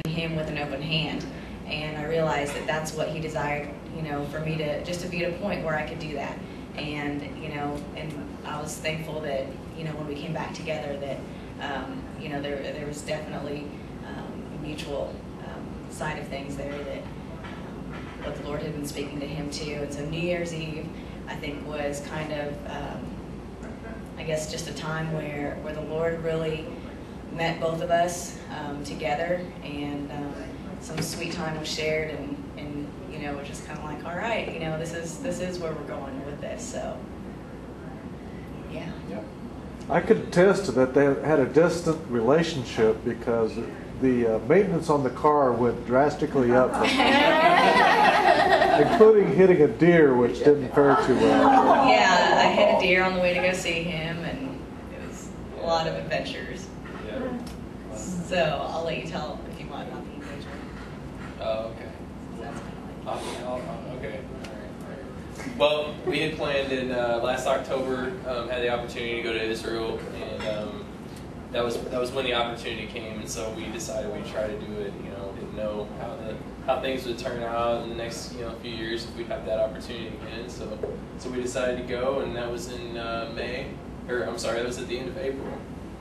him with an open hand. And I realized that that's what he desired, for me to just to be at a point where I could do that. And and I was thankful that when we came back together that there was definitely a mutual side of things there, that what the Lord had been speaking to him too. And so New Year's Eve, I think, was kind of I guess just a time where the Lord really met both of us together, and some sweet time was shared, and it was just kind of like, all right, this is where we're going with this. So yeah. I could attest to that. They had a distant relationship because the maintenance on the car went drastically up, including hitting a deer, which didn't fare too well. Yeah, I hit a deer on the way to go see him, and it was a lot of adventures. Yeah. So I'll let you tell if you want about the engagement. Oh, okay. So that's kind of like. Okay. All right. Well, we had planned in last October, had the opportunity to go to Israel, and that was when the opportunity came, and so we decided we'd try to do it. Didn't know how things would turn out in the next few years if we'd have that opportunity again. So we decided to go, and that was in May, or I'm sorry, that was at the end of April,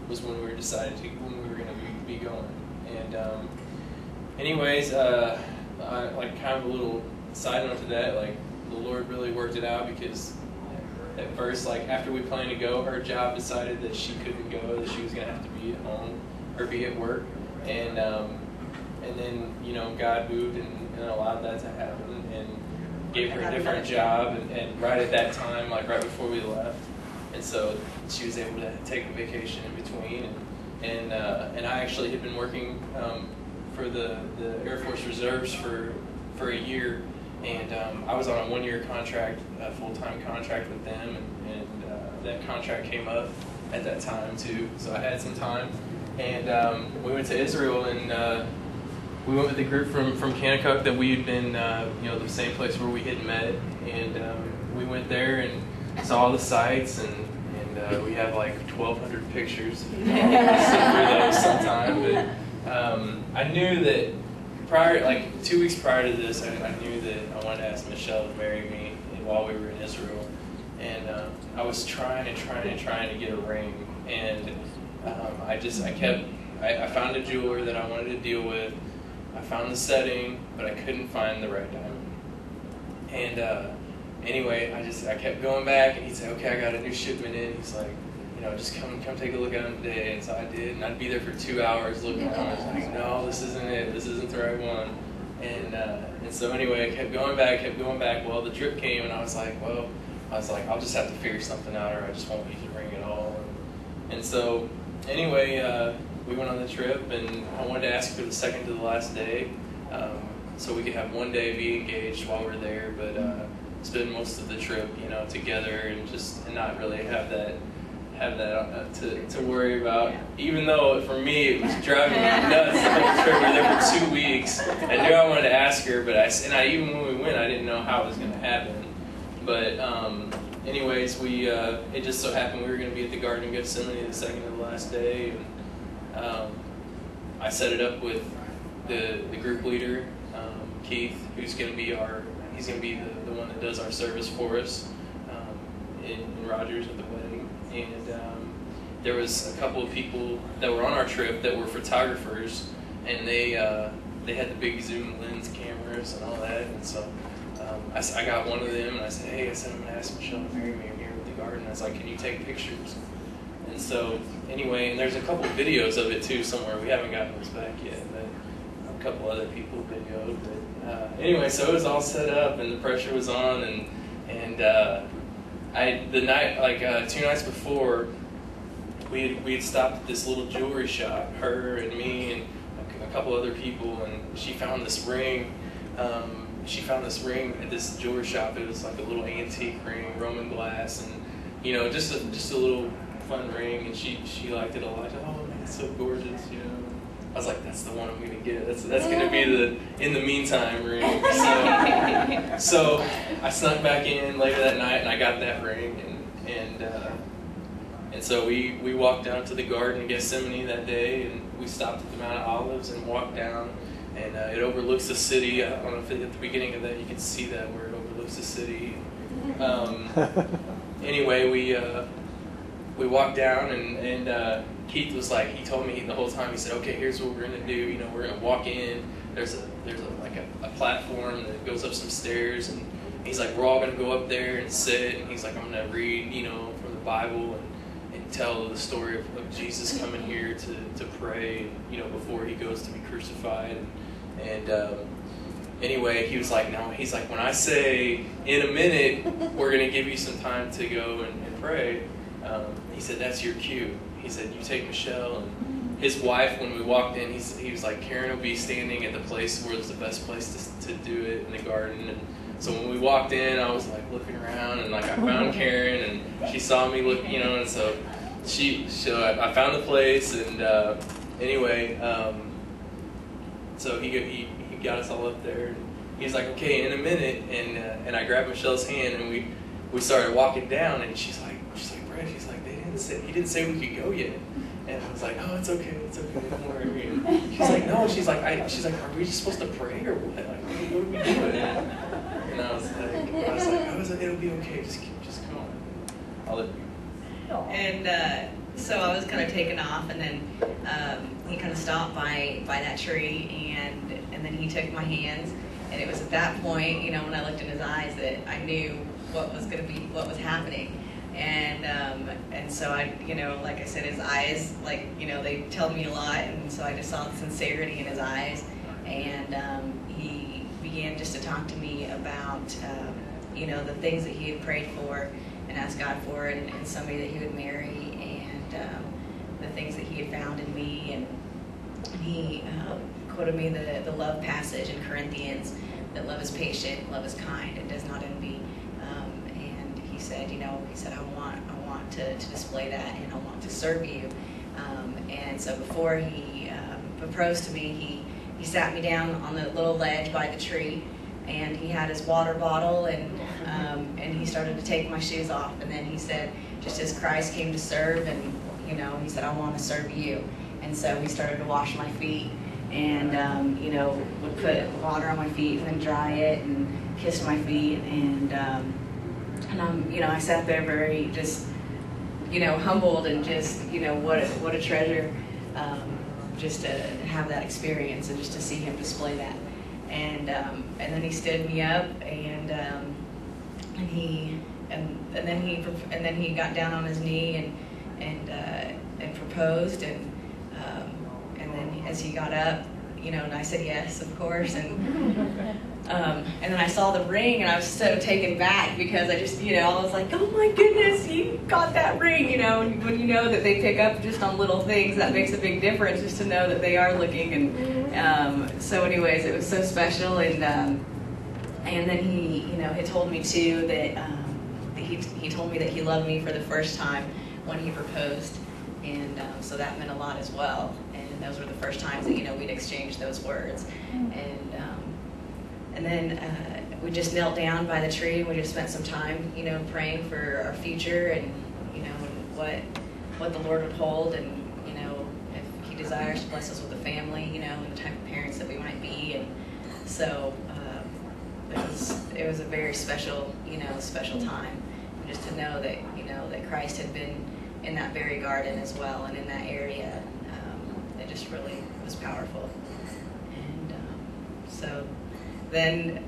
was when we were going to be going. And anyways, like kind of a little side note to that, like the Lord really worked it out, because at first, like after we planned to go, her job decided that she couldn't go, that she was going to have to be at home or be at work, and then God moved and allowed that to happen, and gave her a different job, and right at that time, like right before we left, and so she was able to take a vacation in between, and I actually had been working for the Air Force Reserves for a year. And I was on a one-year contract, a full-time contract with them, and that contract came up at that time too. So I had some time, and we went to Israel, and we went with the group from Kanakuk that we had been, the same place where we had met, and we went there and saw all the sights, and we have like 1,200 pictures. For those sometime, but I knew that. Like 2 weeks prior to this, I knew that I wanted to ask Michelle to marry me while we were in Israel, and I was trying to get a ring, and I found a jeweler that I wanted to deal with. I found the setting, but I couldn't find the right diamond. And anyway, I kept going back, and he'd say, okay, I got a new shipment in. He's like, just come take a look at them today. And so I did, and I'd be there for 2 hours looking at them. I was like, no, this isn't it. This isn't the right one. And so anyway, I kept going back. Well, the trip came, and I was like, I'll just have to figure something out, or I just won't use the ring at all. And so anyway, we went on the trip, and I wanted to ask for the second to the last day, so we could have one day be engaged while we're there, but spend most of the trip, together, and not really have that to worry about. Even though for me it was driving me nuts the whole trip. We were there for 2 weeks. I knew I wanted to ask her, but even when we went, I didn't know how it was going to happen. But anyways, it just so happened we were going to be at the Garden of Gethsemane the second to the last day, and I set it up with the group leader, Keith, who's going to be the one that does our service for us in Rogers at the wedding. And there was a couple of people that were on our trip that were photographers, and they had the big zoom lens cameras and all that. And so I got one of them, and I said, hey, I'm going to ask Michelle to marry me here at the garden. I was like, can you take pictures? And so anyway, and there's a couple of videos of it too somewhere. We haven't gotten those back yet, but a couple other people videoed. But anyway, so it was all set up, and the pressure was on, and the night, 2 nights before, we had stopped at this little jewelry shop, her and me and a couple other people, and she found this ring. At this jewelry shop. It was like a little antique ring, Roman glass, and just a little fun ring. And she liked it a lot. Oh man, it's so gorgeous, I was like, that's the one I'm gonna get. That's gonna be the in the meantime ring. So I snuck back in later that night, and I got that ring, and And so we walked down to the Garden of Gethsemane that day, and we stopped at the Mount of Olives and walked down, and it overlooks the city. I don't know if at the beginning of that you can see that where it overlooks the city. Anyway, we walked down, and Keith was like, he told me the whole time, he said, okay, here's what we're gonna do. We're gonna walk in. There's a platform that goes up some stairs, and he's like, we're all gonna go up there and sit, and he's like, I'm gonna read, from the Bible and tell the story of Jesus coming here to pray, before he goes to be crucified. And anyway, he was like, no, he's like, when I say in a minute, we're going to give you some time to go and pray, he said, that's your cue. He said, you take Michelle. And his wife, when we walked in, he was like, Karen will be standing at the place where it's the best place to do it in the garden. And so when we walked in, I was like looking around, and like I found Karen, and she saw me look, and so I found the place, and anyway, so he got us all up there, and he's like, okay, in a minute, and I grabbed Michelle's hand, and we started walking down, and she's like, Brad, she's like, he didn't say we could go yet. And I was like, oh, it's okay, don't worry. And she's like, no, she's like, are we just supposed to pray or what? Like, what are we doing? And I was like, it'll be okay, just come on. I'll let you. And so I was kind of taken off, and then he kind of stopped by that tree, and then he took my hands, and it was at that point, when I looked in his eyes, that I knew what was happening. And so I, like I said, his eyes, they tell me a lot, and so I just saw the sincerity in his eyes, and he began just to talk to me about, the things that he had prayed for and asked God for, and somebody that he would marry, and the things that he had found in me, and he quoted me the love passage in Corinthians, that love is patient, love is kind, it does not envy. And he said, I want to display that, and I want to serve you. And so before he proposed to me, he sat me down on the little ledge by the tree, and he had his water bottle, and he started to take my shoes off, and then he said, just as Christ came to serve, and he said, I want to serve you. And so he started to wash my feet, and would put water on my feet and then dry it and kiss my feet, and I sat there very just humbled, and just what a treasure, just to have that experience and just to see him display that. And then he stood me up, and then he got down on his knee and proposed, and then as he got up, and I said yes, of course, and then I saw the ring, and I was so taken back, because I just, I was like, oh my goodness, you got that ring, and when you know that they pick up just on little things, that makes a big difference, just to know that they are looking, and so anyways, it was so special, and then he, he told me too that he told me that he loved me for the first time when he proposed, and so that meant a lot as well, and those were the first times that, we'd exchanged those words, and then we just knelt down by the tree, and we just spent some time, praying for our future, and and what the Lord would hold, and if He desires to bless us with a family, and the type of parents that we might be, and so it was a very special, special time, and just to know that that Christ had been in that very garden as well, and in that area, it just really was powerful, and so. Then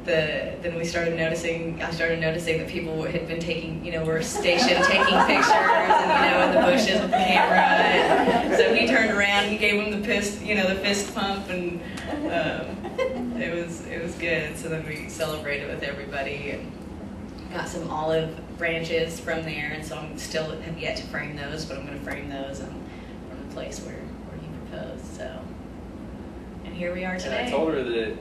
we started noticing. I started noticing that people had been taking, were stationed taking pictures, and in the bushes with the camera. And so he turned around and he gave him the fist pump, and it was good. So then we celebrated with everybody and got some olive branches from there. And so I'm still have yet to frame those, but I'm going to frame those from the place where he proposed. So, and here we are today. And I told her that.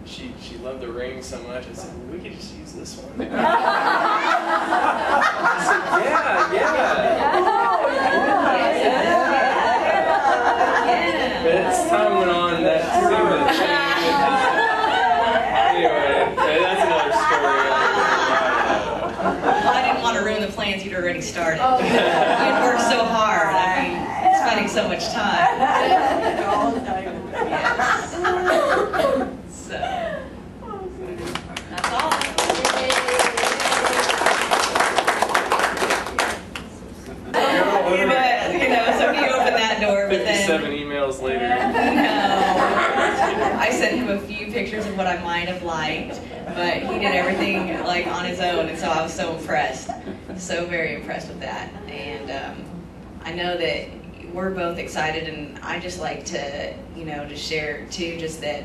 She loved the ring so much. I said, well, we could just use this one. She said, yeah. But as time went on, that seemed to change. Anyway, that's another story. Well, I didn't want to ruin the plans. You'd already started. Oh. You'd worked so hard. I mean, spending so much time. Yes. So, that's all. So he opened that door, but then 57 emails later. no. I sent him a few pictures of what I might have liked, but he did everything like on his own, and so I was so impressed, so very impressed with that. And I know that we're both excited, and I just like to, to share too, just that.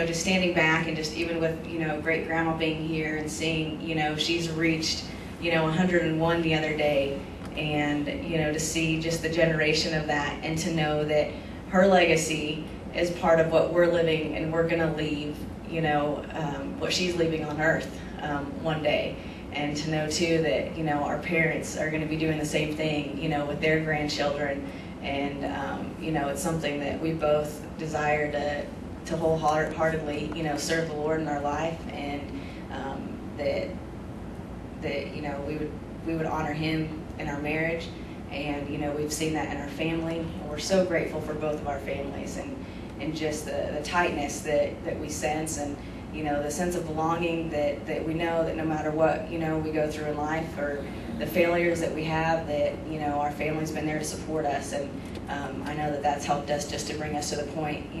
Just standing back and just even with, great grandma being here and seeing, she's reached, 101 the other day, and, to see just the generation of that and to know that her legacy is part of what we're living and we're going to leave, what she's leaving on earth one day. And to know too that, our parents are going to be doing the same thing, with their grandchildren. And, it's something that we both desire to wholeheartedly, serve the Lord in our life, and that we would honor Him in our marriage, and we've seen that in our family, and we're so grateful for both of our families, and just the tightness that we sense, and the sense of belonging that we know that no matter what we go through in life or the failures that we have, that our family's been there to support us, and I know that that's helped us just to bring us to the point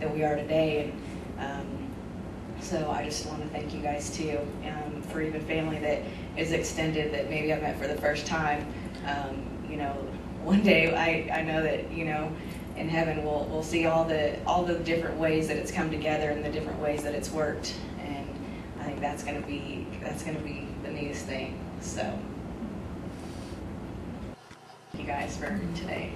that we are today. And so I just want to thank you guys too, for even family that is extended that maybe I met for the first time. One day I know that in heaven we'll see all the different ways that it's come together and the different ways that it's worked, and I think that's going to be the neatest thing. So thank you guys for today.